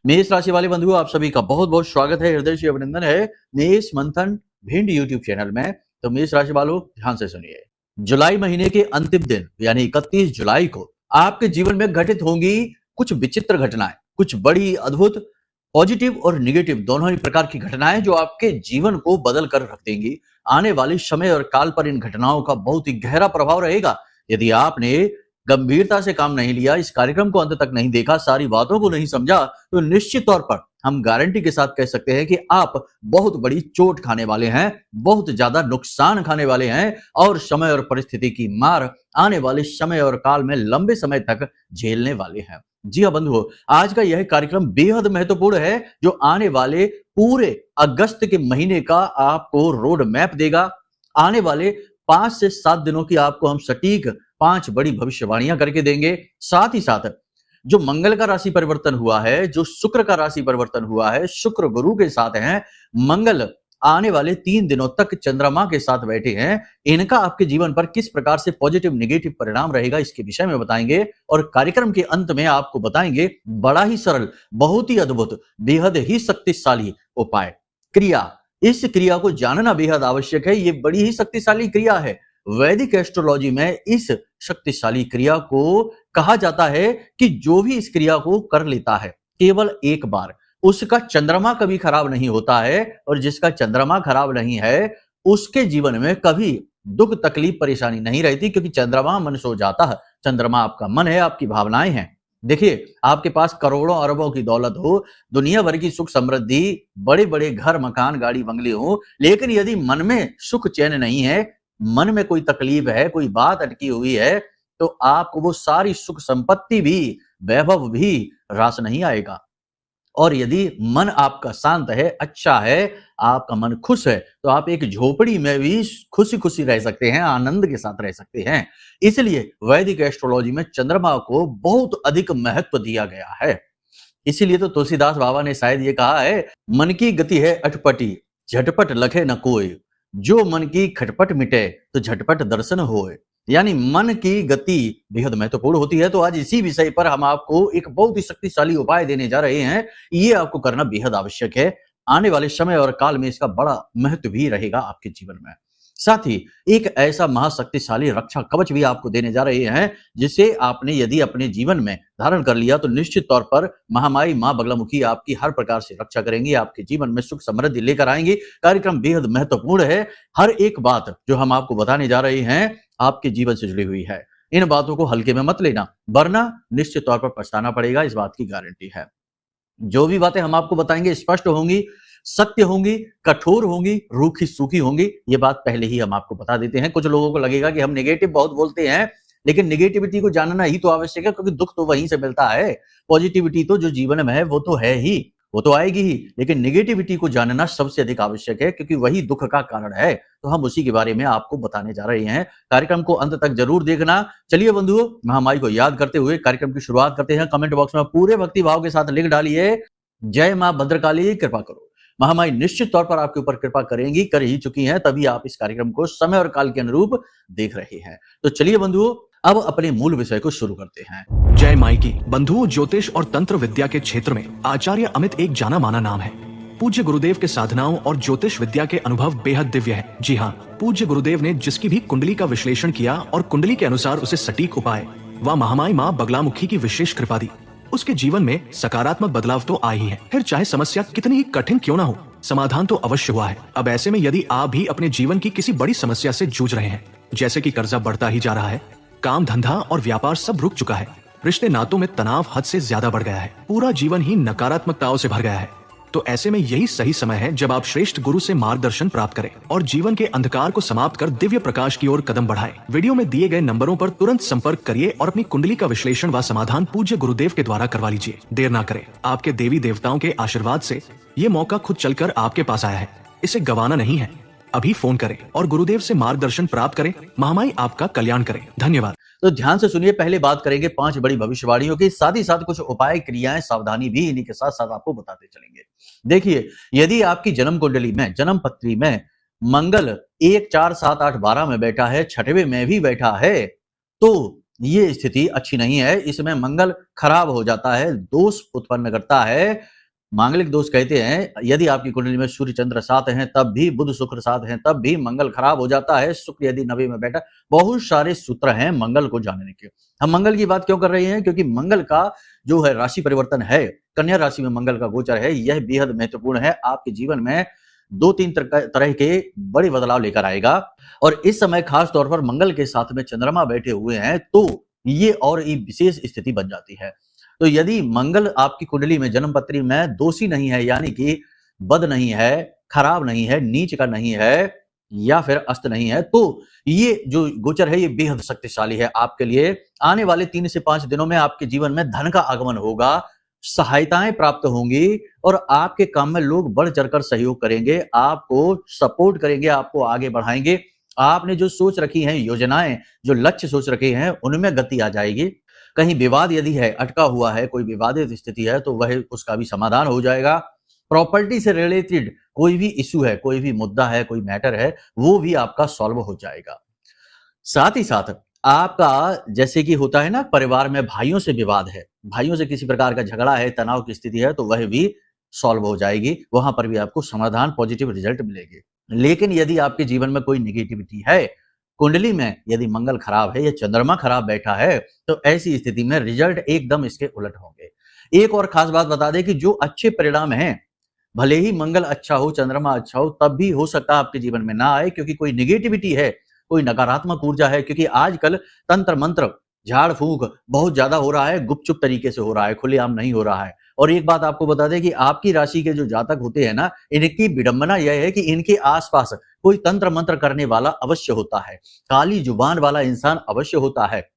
मेष राशि वाले बंधुओं, आप सभी का बहुत बहुत स्वागत है, हृदय से अभिनंदन है मेष मंथन भिंड यूट्यूब चैनल में। तो मेष राशि वालों, ध्यान से सुनिए। जुलाई महीने के अंतिम दिन यानी 31 जुलाई को आपके जीवन में घटित होंगी कुछ विचित्र घटनाएं, कुछ बड़ी अद्भुत पॉजिटिव और निगेटिव दोनों ही प्रकार की घटनाएं जो आपके जीवन को बदल कर रख देंगी। आने वाले समय और काल पर इन घटनाओं का बहुत ही गहरा प्रभाव रहेगा। यदि आपने गंभीरता से काम नहीं लिया, इस कार्यक्रम को अंत तक नहीं देखा, सारी बातों को नहीं समझा, तो निश्चित तौर पर हम गारंटी के साथ कह सकते हैं कि आप बहुत बड़ी चोट खाने वाले हैं, बहुत ज्यादा नुकसान खाने वाले हैं और समय और परिस्थिति की मार आने वाले समय और काल में लंबे समय तक झेलने वाले हैं। जी हाँ बंधुओं, आज का यह कार्यक्रम बेहद महत्वपूर्ण है जो आने वाले पूरे अगस्त के महीने का आपको रोड मैप देगा। आने वाले 5 से 7 दिनों की आपको हम सटीक 5 बड़ी भविष्यवाणियां करके देंगे। साथ ही साथ जो मंगल का राशि परिवर्तन हुआ है, जो शुक्र का राशि परिवर्तन हुआ है, शुक्र गुरु के साथ हैं, मंगल आने वाले 3 दिनों तक चंद्रमा के साथ बैठे हैं, इनका आपके जीवन पर किस प्रकार से पॉजिटिव नेगेटिव परिणाम रहेगा इसके विषय में बताएंगे। और कार्यक्रम के अंत में आपको बताएंगे बड़ा ही सरल, बहुत ही अद्भुत, बेहद ही शक्तिशाली उपाय, क्रिया। इस क्रिया को जानना बेहद आवश्यक है। ये बड़ी ही शक्तिशाली क्रिया है। वैदिक एस्ट्रोलॉजी में इस शक्तिशाली क्रिया को कहा जाता है कि जो भी इस क्रिया को कर लेता है केवल एक बार, उसका चंद्रमा कभी खराब नहीं होता है, और जिसका चंद्रमा खराब नहीं है उसके जीवन में कभी दुख तकलीफ परेशानी नहीं रहती, क्योंकि चंद्रमा मन सो जाता है। चंद्रमा आपका मन है, आपकी भावनाएं हैं। देखिए, आपके पास करोड़ों अरबों की दौलत हो, दुनिया भर की सुख समृद्धि, बड़े बड़े घर मकान गाड़ी बंगले हो, लेकिन यदि मन में सुख चैन नहीं है, मन में कोई तकलीफ है, कोई बात अटकी हुई है, तो आपको वो सारी सुख संपत्ति भी, वैभव भी रास नहीं आएगा। और यदि मन आपका शांत है, अच्छा है, आपका मन खुश है, तो आप एक झोपड़ी में भी खुशी खुशी रह सकते हैं, आनंद के साथ रह सकते हैं। इसलिए वैदिक एस्ट्रोलॉजी में चंद्रमा को बहुत अधिक महत्व दिया गया है। इसीलिए तो तुलसीदास बाबा ने शायद ये कहा है, मन की गति है अटपटी, झटपट लखे न कोई, जो मन की खटपट मिटे तो झटपट दर्शन होए। यानी मन की गति बेहद महत्वपूर्ण होती है। तो आज इसी विषय पर हम आपको एक बहुत ही शक्तिशाली उपाय देने जा रहे हैं। ये आपको करना बेहद आवश्यक है। आने वाले समय और काल में इसका बड़ा महत्व भी रहेगा आपके जीवन में। साथ ही एक ऐसा महाशक्तिशाली रक्षा कवच भी आपको देने जा रहे हैं, जिसे आपने यदि अपने जीवन में धारण कर लिया तो निश्चित तौर पर महामाई मां बगलामुखी आपकी हर प्रकार से रक्षा करेंगी, आपके जीवन में सुख समृद्धि लेकर आएंगी। कार्यक्रम बेहद महत्वपूर्ण है। हर एक बात जो हम आपको बताने जा रहे हैं आपके जीवन से जुड़ी हुई है। इन बातों को हल्के में मत लेना, वरना निश्चित तौर पर पछताना पड़ेगा, इस बात की गारंटी है। जो भी बातें हम आपको बताएंगे स्पष्ट होंगी, सत्य होंगी, कठोर होंगी, रूखी सूखी होंगी। ये बात पहले ही हम आपको बता देते हैं। कुछ लोगों को लगेगा कि हम नेगेटिव बहुत बोलते हैं, लेकिन नेगेटिविटी को जानना ही तो आवश्यक है, क्योंकि दुख तो वहीं से मिलता है। पॉजिटिविटी तो जो जीवन में है वो तो है ही, वो तो आएगी ही, लेकिन नेगेटिविटी को जानना सबसे अधिक आवश्यक है, क्योंकि वही दुख का कारण है। तो हम उसी के बारे में आपको बताने जा रहे हैं। कार्यक्रम को अंत तक जरूर देखना। चलिए बंधुओं, महामाई को याद करते हुए कार्यक्रम की शुरुआत करते हैं। कमेंट बॉक्स में पूरे भक्ति भाव के साथ लिख डालिए, जय मां भद्रकाली, कृपा करो। महामाई निश्चित तौर पर आपके ऊपर कृपा करेंगी, कर ही चुकी हैं, तभी आप इस कार्यक्रम को समय और काल के अनुरूप देख रहे हैं। तो चलिए बंधुओं, अब अपने मूल विषय को शुरू करते हैं। जय माई की। बंधुओं, ज्योतिष और तंत्र विद्या के क्षेत्र में आचार्य अमित एक जाना माना नाम है। पूज्य गुरुदेव के साधनाओं और ज्योतिष विद्या के अनुभव बेहद दिव्य है। जी हाँ, पूज्य गुरुदेव ने जिसकी भी कुंडली का विश्लेषण किया और कुंडली के अनुसार उसे सटीक उपाय व महामाई माँ बगलामुखी की विशेष कृपा दी, उसके जीवन में सकारात्मक बदलाव तो आए ही है। फिर चाहे समस्या कितनी ही कठिन क्यों ना हो, समाधान तो अवश्य हुआ है। अब ऐसे में यदि आप भी अपने जीवन की किसी बड़ी समस्या से जूझ रहे हैं, जैसे कि कर्जा बढ़ता ही जा रहा है, काम धंधा और व्यापार सब रुक चुका है, रिश्ते नातों में तनाव हद से ज्यादा बढ़ गया है, पूरा जीवन ही नकारात्मकताओं से भर गया है, तो ऐसे में यही सही समय है जब आप श्रेष्ठ गुरु से मार्गदर्शन प्राप्त करें और जीवन के अंधकार को समाप्त कर दिव्य प्रकाश की ओर कदम बढ़ाएं। वीडियो में दिए गए नंबरों पर तुरंत संपर्क करिए और अपनी कुंडली का विश्लेषण व समाधान पूज्य गुरुदेव के द्वारा करवा लीजिए। देर ना करें। आपके देवी देवताओं के आशीर्वाद से ये मौका खुद चलकर आपके पास आया है, इसे गंवाना नहीं है। अभी फोन करें और गुरुदेव से मार्गदर्शन प्राप्त करें। महामाई आपका कल्याण करें। धन्यवाद। तो ध्यान से सुनिए, पहले बात करेंगे 5 बड़ी भविष्यवाणियों की, साथ ही साथ कुछ उपाय, क्रियाएं, सावधानी भी इन्हीं के साथ साथ आपको बताते चलेंगे। देखिए, यदि आपकी जन्म कुंडली में, जन्म पत्री में मंगल 1, 4, 7, 8, 12 में बैठा है, 6वें में भी बैठा है, तो ये स्थिति अच्छी नहीं है, इसमें मंगल खराब हो जाता है, दोष उत्पन्न करता है। मांगलिक दोष कहते हैं यदि आपकी कुंडली में सूर्य चंद्र साथ हैं तब भी, बुध शुक्र साथ हैं तब भी मंगल खराब हो जाता है। शुक्र यदि नवी में बैठा, बहुत सारे सूत्र हैं मंगल को जानने के। हम मंगल की बात क्यों कर रहे हैं? क्योंकि मंगल का जो है राशि परिवर्तन है, कन्या राशि में मंगल का गोचर है, यह बेहद महत्वपूर्ण है। आपके जीवन में 2-3 तरह के बड़े बदलाव लेकर आएगा। और इस समय खास तौर पर मंगल के साथ में चंद्रमा बैठे हुए हैं तो ये और एक विशेष स्थिति बन जाती है। तो यदि मंगल आपकी कुंडली में जन्म पत्री में दोषी नहीं है, यानी कि बद नहीं है, खराब नहीं है, नीच का नहीं है या फिर अस्त नहीं है, तो ये जो गोचर है ये बेहद शक्तिशाली है आपके लिए। आने वाले 3 से 5 दिनों में आपके जीवन में धन का आगमन होगा, सहायताएं प्राप्त होंगी और आपके काम में लोग बढ़ चढ़कर सहयोग करेंगे, आपको सपोर्ट करेंगे, आपको आगे बढ़ाएंगे। आपने जो सोच रखी हैं योजनाएं, जो लक्ष्य सोच रखे हैं, उनमें गति आ जाएगी। कहीं विवाद यदि है, अटका हुआ है, कोई विवादित स्थिति है तो वह उसका भी समाधान हो जाएगा। प्रॉपर्टी से रिलेटेड कोई भी इश्यू है, कोई भी मुद्दा है, कोई मैटर है, वो भी आपका सॉल्व हो जाएगा। साथ ही साथ आपका जैसे कि होता है ना, परिवार में भाइयों से विवाद है, भाइयों से किसी प्रकार का झगड़ा है, तनाव की स्थिति है, तो वह भी सॉल्व हो जाएगी। वहां पर भी आपको समाधान, पॉजिटिव रिजल्ट मिलेगी। लेकिन यदि आपके जीवन में कोई निगेटिविटी है, कुंडली में यदि मंगल खराब है या चंद्रमा खराब बैठा है, तो ऐसी स्थिति में रिजल्ट एकदम इसके उलट होंगे। एक और खास बात बता दें कि जो अच्छे परिणाम हैं, भले ही मंगल अच्छा हो, चंद्रमा अच्छा हो, तब भी हो सकता है आपके जीवन में ना आए, क्योंकि कोई निगेटिविटी है, कोई नकारात्मक ऊर्जा है। क्योंकि आजकल तंत्र मंत्र, झाड़ फूंक बहुत ज्यादा हो रहा है, गुपचुप तरीके से हो रहा है, खुलेआम नहीं हो रहा है। और एक बात आपको बता दें कि आपकी राशि के जो जातक होते हैं ना, इनकी विडंबना यह है कि इनके आसपास कोई तंत्र मंत्र करने वाला अवश्य होता है, काली जुबान वाला इंसान अवश्य होता है,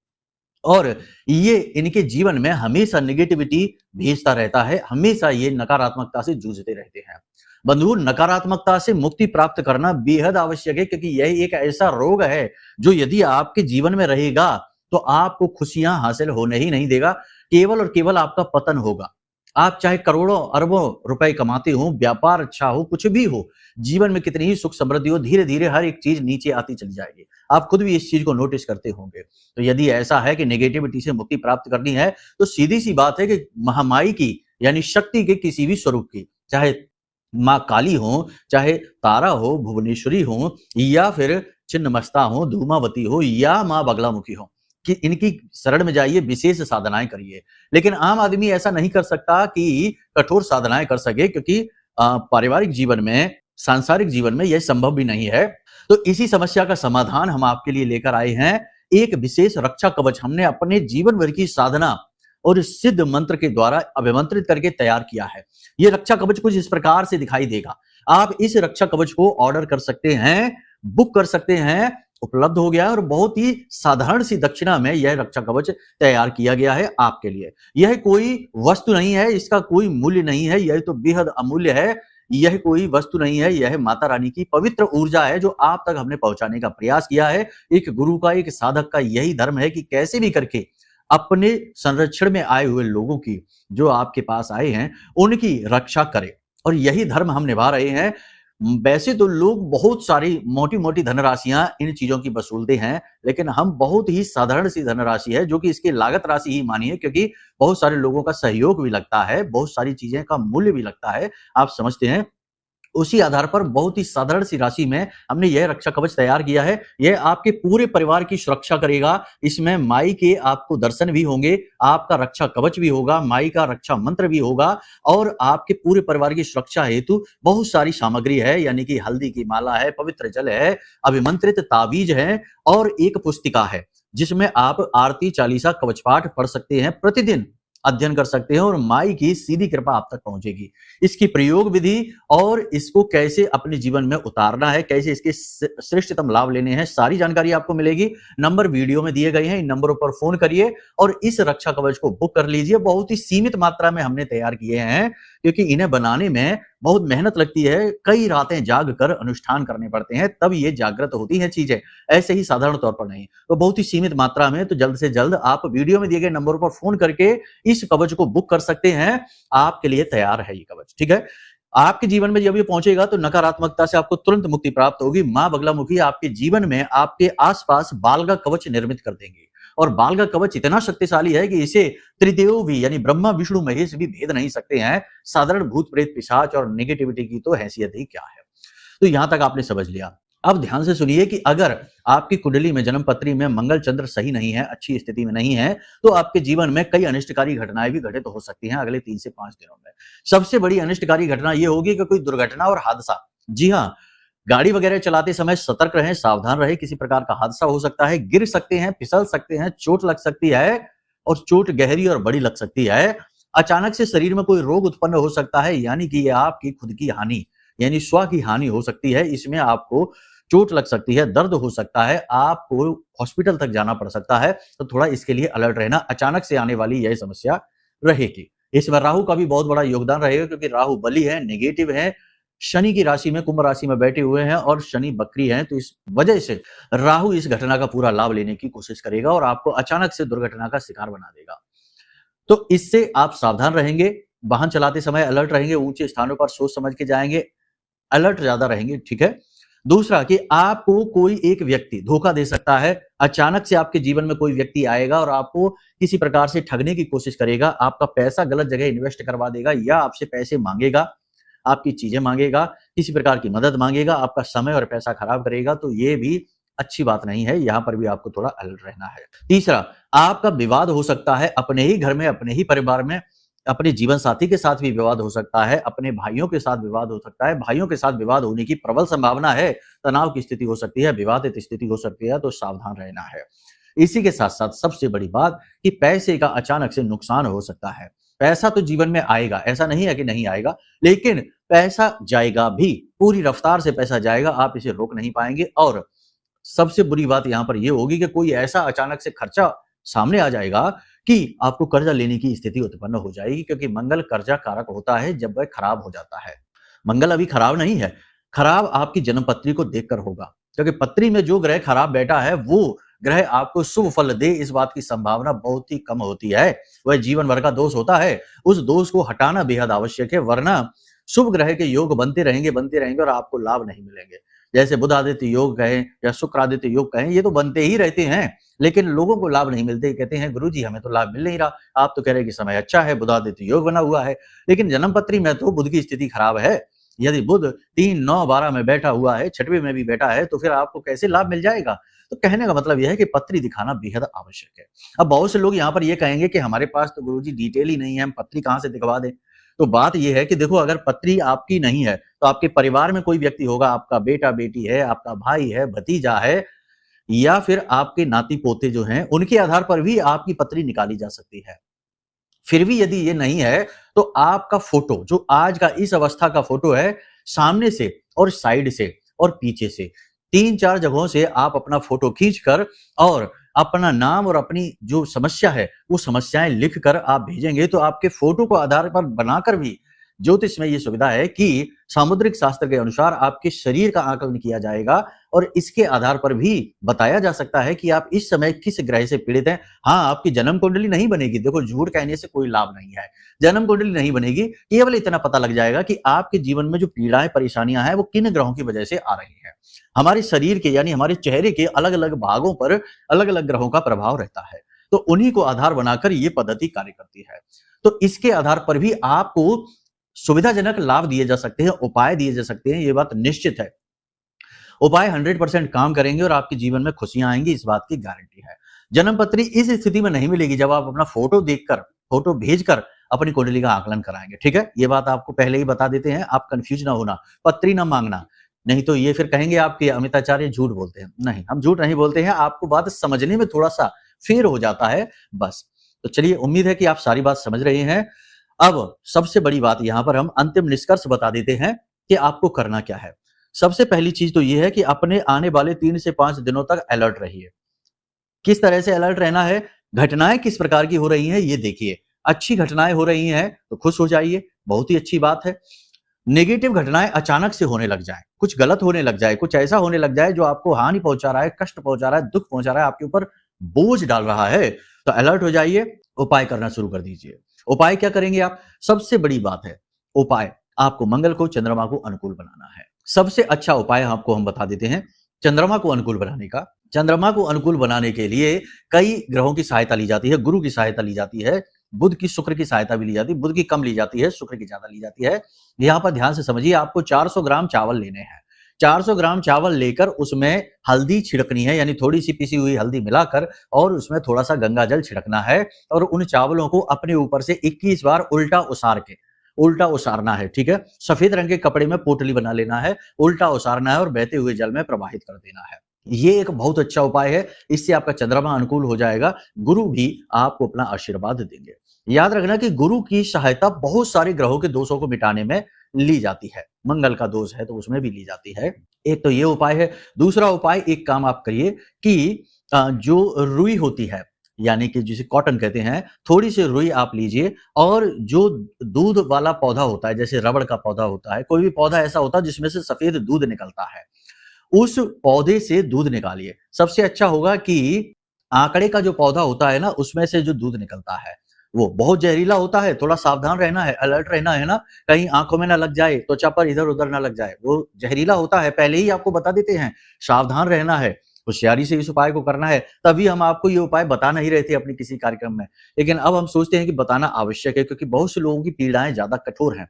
और ये इनके जीवन में हमेशा नेगेटिविटी भेजता रहता है, हमेशा ये नकारात्मकता से जूझते रहते हैं। बंधु, नकारात्मकता से मुक्ति प्राप्त करना बेहद आवश्यक है, क्योंकि यह एक ऐसा रोग है जो यदि आपके जीवन में रहेगा तो आपको खुशियां हासिल होने ही नहीं देगा, केवल और केवल आपका पतन होगा। आप चाहे करोड़ों अरबों रुपए कमाते हो, व्यापार अच्छा हो, कुछ भी हो, जीवन में कितनी ही सुख समृद्धि हो, धीरे धीरे हर एक चीज नीचे आती चली जाएगी। आप खुद भी इस चीज को नोटिस करते होंगे। तो यदि ऐसा है कि नेगेटिविटी से मुक्ति प्राप्त करनी है, तो सीधी सी बात है कि महामाई की यानी शक्ति के किसी भी स्वरूप की, चाहे माँ काली हो, चाहे तारा हो, भुवनेश्वरी हो, या फिर छिन्नमस्ता हो, धूमावती हो, या माँ बगलामुखी हो, कि इनकी शरण में जाइए, विशेष साधनाएं करिए। लेकिन आम आदमी ऐसा नहीं कर सकता कि कठोर साधनाएं कर सके, क्योंकि पारिवारिक जीवन में, सांसारिक जीवन में यह संभव भी नहीं है। तो इसी समस्या का समाधान हम आपके लिए लेकर आए हैं। एक विशेष रक्षा कवच हमने अपने जीवन भर की साधना और सिद्ध मंत्र के द्वारा अभिमंत्रित करके तैयार किया है। यह रक्षा कवच कुछ इस प्रकार से दिखाई देगा। आप इस रक्षा कवच को ऑर्डर कर सकते हैं, बुक कर सकते हैं, उपलब्ध हो गया है, और बहुत ही साधारण सी दक्षिणा में यह रक्षा कवच तैयार किया गया है आपके लिए। यह कोई वस्तु नहीं है, इसका कोई मूल्य नहीं है, यह तो बेहद अमूल्य है। यह कोई वस्तु नहीं है, यह माता रानी की पवित्र ऊर्जा है जो आप तक हमने पहुंचाने का प्रयास किया है। एक गुरु का, एक साधक का यही धर्म है कि कैसे भी करके अपने संरक्षण में आए हुए लोगों की, जो आपके पास आए हैं, उनकी रक्षा करें, और यही धर्म हम निभा रहे हैं। वैसे तो लोग बहुत सारी मोटी मोटी धनराशियां इन चीजों की वसूलते हैं, लेकिन हम बहुत ही साधारण सी धनराशि है, जो कि इसकी लागत राशि ही मानिए, क्योंकि बहुत सारे लोगों का सहयोग भी लगता है, बहुत सारी चीजें का मूल्य भी लगता है, आप समझते हैं। उसी आधार पर बहुत ही साधारण सी राशि में हमने यह रक्षा कवच तैयार किया है। यह आपके पूरे परिवार की सुरक्षा करेगा। इसमें माई के आपको दर्शन भी होंगे, आपका रक्षा कवच भी होगा, माई का रक्षा मंत्र भी होगा, और आपके पूरे परिवार की सुरक्षा हेतु बहुत सारी सामग्री है, यानी कि हल्दी की माला है, पवित्र जल है, अभिमंत्रित ताबीज है, और एक पुस्तिका है जिसमें आप आरती, चालीसा, कवच पाठ पढ़ सकते हैं, प्रतिदिन अध्ययन कर सकते हैं, और माई की सीधी कृपा आप तक पहुंचेगी। इसकी प्रयोग विधि और इसको कैसे अपने जीवन में उतारना है, कैसे इसके श्रेष्ठतम लाभ लेने हैं, सारी जानकारी आपको मिलेगी। नंबर वीडियो में दिए गए हैं, इन नंबरों पर फोन करिए और इस रक्षा कवच को बुक कर लीजिए। बहुत ही सीमित मात्रा में हमने तैयार किए हैं, क्योंकि इन्हें बनाने में बहुत मेहनत लगती है, कई रातें जाग कर अनुष्ठान करने पड़ते हैं, तब ये जागृत होती हैं चीजें, ऐसे ही साधारण तौर पर नहीं। तो बहुत ही सीमित मात्रा में, तो जल्द से जल्द आप वीडियो में दिए गए नंबरों पर फोन करके इस कवच को बुक कर सकते हैं। आपके लिए तैयार है ये कवच, ठीक है। आपके जीवन में जब ये पहुंचेगा तो नकारात्मकता से आपको तुरंत मुक्ति प्राप्त होगी। मां बगलामुखी आपके जीवन में आपके आसपास बाल का कवच निर्मित कर देंगे। और बाल का कवच इतना शक्तिशाली है कि इसे त्रिदेव भी यानी ब्रह्मा विष्णु महेश भी भेद नहीं सकते हैं। साधारण भूत प्रेत पिशाच और नेगेटिविटी की तो हैसियत ही क्या है। तो यहां तक आपने समझ लिया। अब ध्यान से सुनिए कि अगर आपकी कुंडली में, जन्म पत्री में मंगल चंद्र सही नहीं है, अच्छी स्थिति में नहीं है, तो आपके जीवन में कई अनिष्टकारी घटनाएं भी घटित हो सकती हैं अगले 3 से 5 दिनों में। सबसे बड़ी अनिष्टकारी घटना यह होगी कि कोई दुर्घटना और हादसा। जी हाँ, गाड़ी वगैरह चलाते समय सतर्क रहें, सावधान रहें, किसी प्रकार का हादसा हो सकता है, गिर सकते हैं, फिसल सकते हैं, चोट लग सकती है और चोट गहरी और बड़ी लग सकती है। अचानक से शरीर में कोई रोग उत्पन्न हो सकता है, यानी कि यह आपकी खुद की हानि यानी स्व की हानि हो सकती है। इसमें आपको चोट लग सकती है, दर्द हो सकता है, आपको हॉस्पिटल तक जाना पड़ सकता है। तो थोड़ा इसके लिए अलर्ट रहना, अचानक से आने वाली यह समस्या रहेगी। इसमें राहु का भी बहुत बड़ा योगदान रहेगा, क्योंकि राहु बली है, नेगेटिव है, शनि की राशि में, कुंभ राशि में बैठे हुए हैं और शनि बकरी है। तो इस वजह से राहु इस घटना का पूरा लाभ लेने की कोशिश करेगा और आपको अचानक से दुर्घटना का शिकार बना देगा। तो इससे आप सावधान रहेंगे, वाहन चलाते समय अलर्ट रहेंगे, ऊंचे स्थानों पर सोच समझ के जाएंगे, अलर्ट ज्यादा रहेंगे, ठीक है। दूसरा कि आपको कोई एक व्यक्ति धोखा दे सकता है। अचानक से आपके जीवन में कोई व्यक्ति आएगा और आपको किसी प्रकार से ठगने की कोशिश करेगा, आपका पैसा गलत जगह इन्वेस्ट करवा देगा या आपसे पैसे मांगेगा, आपकी चीजें मांगेगा, किसी प्रकार की मदद मांगेगा, आपका समय और पैसा खराब करेगा। तो ये भी अच्छी बात नहीं है, यहां पर भी आपको थोड़ा अलर्ट रहना है। तीसरा, आपका विवाद हो सकता है अपने ही घर में, अपने ही परिवार में, अपने जीवन साथी के साथ भी विवाद हो सकता है, अपने भाइयों के साथ विवाद हो सकता है, भाइयों के साथ विवाद होने की प्रबल संभावना है, तनाव की स्थिति हो सकती है, विवादित स्थिति हो सकती है, तो सावधान रहना है। इसी के साथ साथ सबसे बड़ी बात कि पैसे का अचानक से नुकसान हो सकता है। पैसा तो जीवन में आएगा, ऐसा नहीं है कि नहीं आएगा, लेकिन पैसा जाएगा भी, पूरी रफ्तार से पैसा जाएगा, आप इसे रोक नहीं पाएंगे। और सबसे बुरी बात यहां पर यह होगी कि कोई ऐसा अचानक से खर्चा सामने आ जाएगा कि आपको कर्जा लेने की स्थिति उत्पन्न हो जाएगी, क्योंकि मंगल कर्जा कारक होता है जब वह खराब हो जाता है। मंगल अभी खराब नहीं है, खराब आपकी जन्म पत्री को देखकर होगा, क्योंकि पत्री में जो ग्रह खराब बैठा है वो ग्रह आपको शुभ फल दे, इस बात की संभावना बहुत ही कम होती है। वह जीवन भर का दोष होता है, उस दोष को हटाना बेहद आवश्यक है, वरना शुभ ग्रह के योग बनते रहेंगे और आपको लाभ नहीं मिलेंगे। जैसे बुध आदित्य योग कहें या शुक्र आदित्य योग कहें, ये तो बनते ही रहते हैं, लेकिन लोगों को लाभ नहीं मिलते। कहते हैं गुरुजी हमें तो लाभ मिल नहीं रहा, आप तो कह रहे हैं कि समय अच्छा है, बुध आदित्य योग बना हुआ है, लेकिन जन्म पत्री में तो बुध की स्थिति खराब है। यदि बुध 3, 9, 12 में बैठा हुआ है, 6वें में भी बैठा है, तो फिर आपको कैसे लाभ मिल जाएगा। तो कहने का मतलब यह है कि पत्री दिखाना बेहद आवश्यक है। अब बहुत से लोग यहाँ पर यह कहेंगे कि हमारे पास तो गुरुजी डिटेल ही नहीं है, हम पत्री कहाँ से दिखवा दें। तो बात यह है कि देखो, अगर पत्री आपकी नहीं है तो आपके परिवार में कोई व्यक्ति होगा, आपका बेटा बेटी है, आपका भाई है, भतीजा है, या फिर आपके नाती पोते जो हैं, उनके आधार पर भी आपकी पत्री निकाली जा सकती है। फिर भी यदि ये नहीं है तो आपका फोटो, जो आज का इस अवस्था का फोटो है, सामने से और साइड से और पीछे से 3-4 जगहों से आप अपना फोटो खींचकर और अपना नाम और अपनी जो समस्या है वो समस्याएं लिखकर आप भेजेंगे, तो आपके फोटो को आधार पर बनाकर भी ज्योतिष में ये सुविधा है कि सामुद्रिक शास्त्र के अनुसार आपके शरीर का आकलन किया जाएगा और इसके आधार पर भी बताया जा सकता है कि आप इस समय किस ग्रह से पीड़ित हैं। हाँ, आपकी जन्म कुंडली नहीं बनेगी, देखो झूठ कहने से कोई लाभ नहीं है, जन्म कुंडली नहीं बनेगी, केवल इतना पता लग जाएगा कि आपके जीवन में जो पीड़ाएं परेशानियां हैं वो किन ग्रहों की वजह से आ रही है। हमारे शरीर के यानी हमारे चेहरे के अलग अलग भागों पर अलग अलग ग्रहों का प्रभाव रहता है, तो उन्हीं को आधार बनाकर ये पद्धति कार्य करती है। तो इसके आधार पर भी आपको सुविधाजनक लाभ दिए जा सकते हैं, उपाय दिए जा सकते हैं, ये बात निश्चित है। उपाय 100% काम करेंगे और आपके जीवन में खुशियां आएंगी, इस बात की गारंटी है। जन्म पत्री इस स्थिति में नहीं मिलेगी जब आप अपना फोटो देखकर, फोटो भेजकर अपनी कुंडली का आकलन कराएंगे, ठीक है। ये बात आपको पहले ही बता देते हैं, आप कंफ्यूज ना होना, पत्री ना मांगना, नहीं तो ये फिर कहेंगे आपके अमिताचार्य झूठ बोलते हैं। नहीं, हम झूठ नहीं बोलते हैं, आपको बात समझने में थोड़ा सा फेर हो जाता है बस। तो चलिए, उम्मीद है कि आप सारी बात समझ रहे हैं। अब सबसे बड़ी बात यहां पर हम अंतिम निष्कर्ष बता देते हैं कि आपको करना क्या है। सबसे पहली चीज तो यह है कि अपने आने वाले 3 से 5 दिनों तक अलर्ट रहिए। किस तरह से अलर्ट रहना है, घटनाएं किस प्रकार की हो रही हैं ये देखिए। अच्छी घटनाएं हो रही हैं तो खुश हो जाइए, बहुत ही अच्छी बात है। नेगेटिव घटनाएं अचानक से होने लग जाए, कुछ गलत होने लग जाए, कुछ ऐसा होने लग जाए जो आपको हानि पहुंचा रहा है, कष्ट पहुंचा रहा है, दुख पहुंचा रहा है, आपके ऊपर बोझ डाल रहा है, तो अलर्ट हो जाइए, उपाय करना शुरू कर दीजिए। उपाय क्या करेंगे आप? सबसे बड़ी बात है उपाय, आपको मंगल को, चंद्रमा को अनुकूल बनाना है। सबसे अच्छा उपाय आपको हम बता देते हैं चंद्रमा को अनुकूल बनाने का। चंद्रमा को अनुकूल बनाने के लिए कई ग्रहों की सहायता ली जाती है, गुरु की सहायता ली जाती है, बुध की, शुक्र की सहायता भी ली जाती है। बुध की कम ली जाती है, शुक्र की ज्यादा ली जाती है। यहाँ पर ध्यान से समझिए, आपको 400 ग्राम चावल लेने हैं। 400 ग्राम चावल लेकर उसमें हल्दी छिड़कनी है, यानी थोड़ी सी पिसी हुई हल्दी मिलाकर, और उसमें थोड़ा सा गंगा जल छिड़कना है, और उन चावलों को अपने ऊपर से 21 बार उल्टा उसारना है। ठीक है, सफेद रंग के कपड़े में पोटली बना लेना है, उल्टा उसारना है और बहते हुए जल में प्रवाहित कर देना है। ये एक बहुत अच्छा उपाय है, इससे आपका चंद्रमा अनुकूल हो जाएगा, गुरु भी आपको अपना आशीर्वाद देंगे। याद रखना कि गुरु की सहायता बहुत सारे ग्रहों के दोषों को मिटाने में ली जाती है। मंगल का दोष है तो उसमें भी ली जाती है। एक तो ये उपाय है। दूसरा उपाय, एक काम आप करिए कि जो रुई होती है, यानी कि जिसे कॉटन कहते हैं, थोड़ी सी रुई आप लीजिए, और जो दूध वाला पौधा होता है, जैसे रबड़ का पौधा होता है, कोई भी पौधा ऐसा होता है जिसमें से सफेद दूध निकलता है, उस पौधे से दूध निकालिए। सबसे अच्छा होगा कि आंकड़े का जो पौधा होता है ना, उसमें से जो दूध निकलता है वो बहुत जहरीला होता है, थोड़ा सावधान रहना है, अलर्ट रहना है ना, कहीं आंखों में ना लग जाए, त्वचा पर इधर उधर ना लग जाए, वो जहरीला होता है, पहले ही आपको बता देते हैं। सावधान रहना है, होशियारी से इस उपाय को करना है। तभी हम आपको ये उपाय बता नहीं रहे थे अपने किसी कार्यक्रम में, लेकिन अब हम सोचते हैं कि बताना आवश्यक है, क्योंकि बहुत से लोगों की पीड़ाएं ज्यादा कठोर हैं।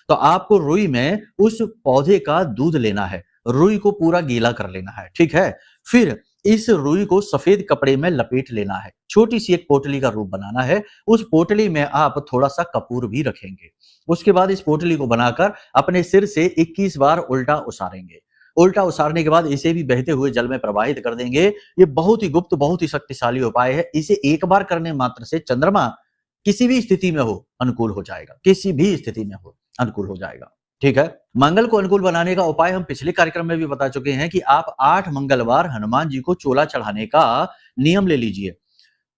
तो आपको रुई में उस पौधे का दूध लेना है, रुई को पूरा गीला कर लेना है। ठीक है, फिर इस रुई को सफेद कपड़े में लपेट लेना है, छोटी सी एक पोटली का रूप बनाना है। उस पोटली में आप थोड़ा सा कपूर भी रखेंगे। उसके बाद इस पोटली को बनाकर अपने सिर से 21 बार उल्टा उसारेंगे। उल्टा उसारने के बाद इसे भी बहते हुए जल में प्रवाहित कर देंगे। ये बहुत ही गुप्त, बहुत ही शक्तिशाली उपाय है। इसे एक बार करने मात्र से चंद्रमा किसी भी स्थिति में हो अनुकूल हो जाएगा, किसी भी स्थिति में हो अनुकूल हो जाएगा। ठीक है, मंगल को अनुकूल बनाने का उपाय हम पिछले कार्यक्रम में भी बता चुके हैं कि आप 8 मंगलवार हनुमान जी को चोला चढ़ाने का नियम ले लीजिए।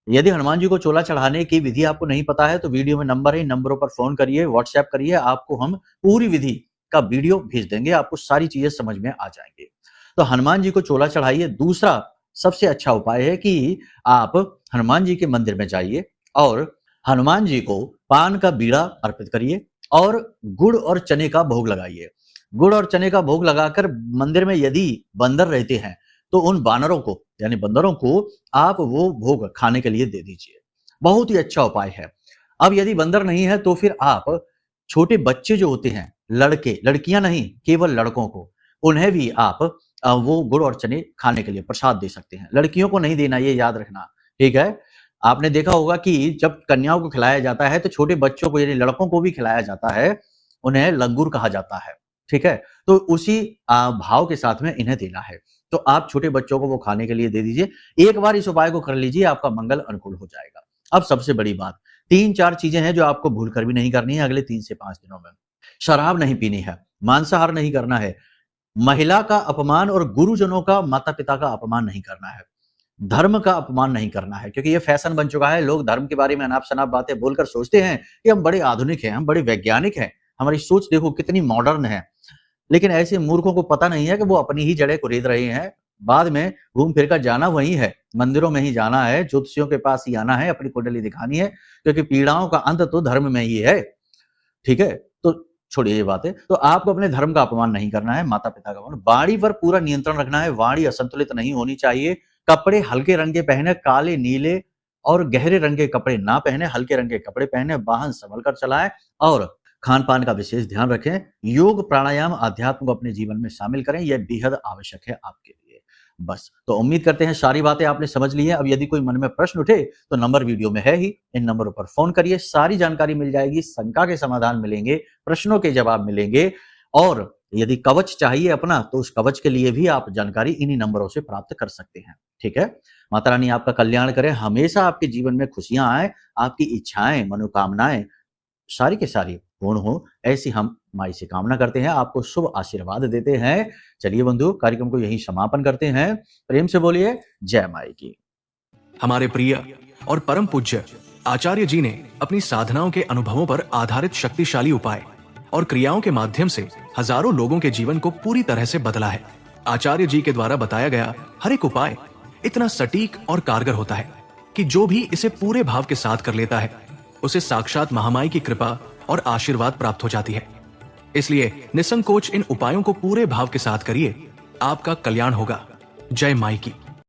यदि हनुमान जी को चोला चढ़ाने की विधि आपको नहीं पता है तो वीडियो में नंबर है, नंबरों पर फोन करिए, व्हाट्सएप करिए, आपको हम पूरी विधि का वीडियो भेज देंगे, आपको सारी चीजें समझ में आ जाएंगे। तो हनुमान जी को चोला चढ़ाइए। दूसरा सबसे अच्छा उपाय है कि आप हनुमान जी के मंदिर में जाइए और हनुमान जी को पान का बीड़ा अर्पित करिए और गुड़ और चने का भोग लगाइए। गुड़ और चने का भोग लगाकर मंदिर में यदि बंदर रहते हैं तो उन बानरों को, यानी बंदरों को आप वो भोग खाने के लिए दे दीजिए। बहुत ही अच्छा उपाय है। अब यदि बंदर नहीं है तो फिर आप छोटे बच्चे जो होते हैं, लड़के, लड़कियां नहीं, केवल लड़कों को, उन्हें भी आप वो गुड़ और चने खाने के लिए प्रसाद दे सकते हैं। लड़कियों को नहीं देना, ये याद रखना। ठीक है, आपने देखा होगा कि जब कन्याओं को खिलाया जाता है तो छोटे बच्चों को, यानी लड़कों को भी खिलाया जाता है, उन्हें लंगूर कहा जाता है। ठीक है, तो उसी भाव के साथ में इन्हें देना है। तो आप छोटे बच्चों को वो खाने के लिए दे दीजिए। एक बार इस उपाय को कर लीजिए, आपका मंगल अनुकूल हो जाएगा। अब सबसे बड़ी बात, 3-4 चीजें हैं जो आपको भूलकर भी नहीं करनी है अगले 3 से 5 दिनों में। शराब नहीं पीनी है, मांसाहार नहीं करना है, महिला का अपमान और गुरुजनों का, माता पिता का अपमान नहीं करना है, धर्म का अपमान नहीं करना है, क्योंकि ये फैशन बन चुका है। लोग धर्म के बारे में अनाप शनाप बातें बोलकर सोचते हैं कि हम बड़े आधुनिक हैं, हम बड़े वैज्ञानिक हैं, हमारी सोच देखो कितनी मॉडर्न है। लेकिन ऐसे मूर्खों को पता नहीं है कि वो अपनी ही जड़ें कुरेद रहे हैं। बाद में घूम फिर कर जाना वही है, मंदिरों में ही जाना है, ज्योतिषियों के पास ही आना है, अपनी कुंडली दिखानी है, क्योंकि पीड़ाओं का अंत तो धर्म में ही है। ठीक है, तो छोड़िए ये बातें। तो आपको अपने धर्म का अपमान नहीं करना है, माता पिता का अपमान। वाणी पर पूरा नियंत्रण रखना है, वाणी असंतुलित नहीं होनी चाहिए। कपड़े हल्के रंग के पहने, काले, नीले और गहरे रंग के कपड़े ना पहने, हल्के रंग के कपड़े पहने। वाहन संभल कर चलाएं और खान पान का विशेष ध्यान रखें। योग, प्राणायाम, अध्यात्म को अपने जीवन में शामिल करें, यह बेहद आवश्यक है आपके लिए। बस, तो उम्मीद करते हैं सारी बातें आपने समझ ली है। अब यदि कोई मन में प्रश्न उठे तो नंबर वीडियो में है ही, इन नंबरों पर फोन करिए, सारी जानकारी मिल जाएगी, शंका के समाधान मिलेंगे, प्रश्नों के जवाब मिलेंगे। और यदि कवच चाहिए अपना तो उस कवच के लिए भी आप जानकारी इन्हीं नंबरों से प्राप्त कर सकते हैं। ठीक है, माता रानी आपका कल्याण करें, हमेशा आपके जीवन में खुशियां आए, आपकी इच्छाएं, मनोकामनाएं सारी के सारी पूर्ण हो, ऐसी हम माई से कामना करते हैं, आपको शुभ आशीर्वाद देते हैं। चलिए बंधु, कार्यक्रम को यही समापन करते हैं। प्रेम से बोलिए जय माई की। हमारे प्रिय और परम पूज्य आचार्य जी ने अपनी साधनाओं के अनुभवों पर आधारित शक्तिशाली उपाय और क्रियाओं के माध्यम से हजारों लोगों के जीवन को पूरी तरह से बदला है। आचार्य जी के द्वारा बताया गया हर एक उपाय इतना सटीक और कारगर होता है कि जो भी इसे पूरे भाव के साथ कर लेता है उसे साक्षात महामाई की कृपा और आशीर्वाद प्राप्त हो जाती है। इसलिए निसंकोच इन उपायों को पूरे भाव के साथ करिए, आपका कल्याण होगा। जय माई की।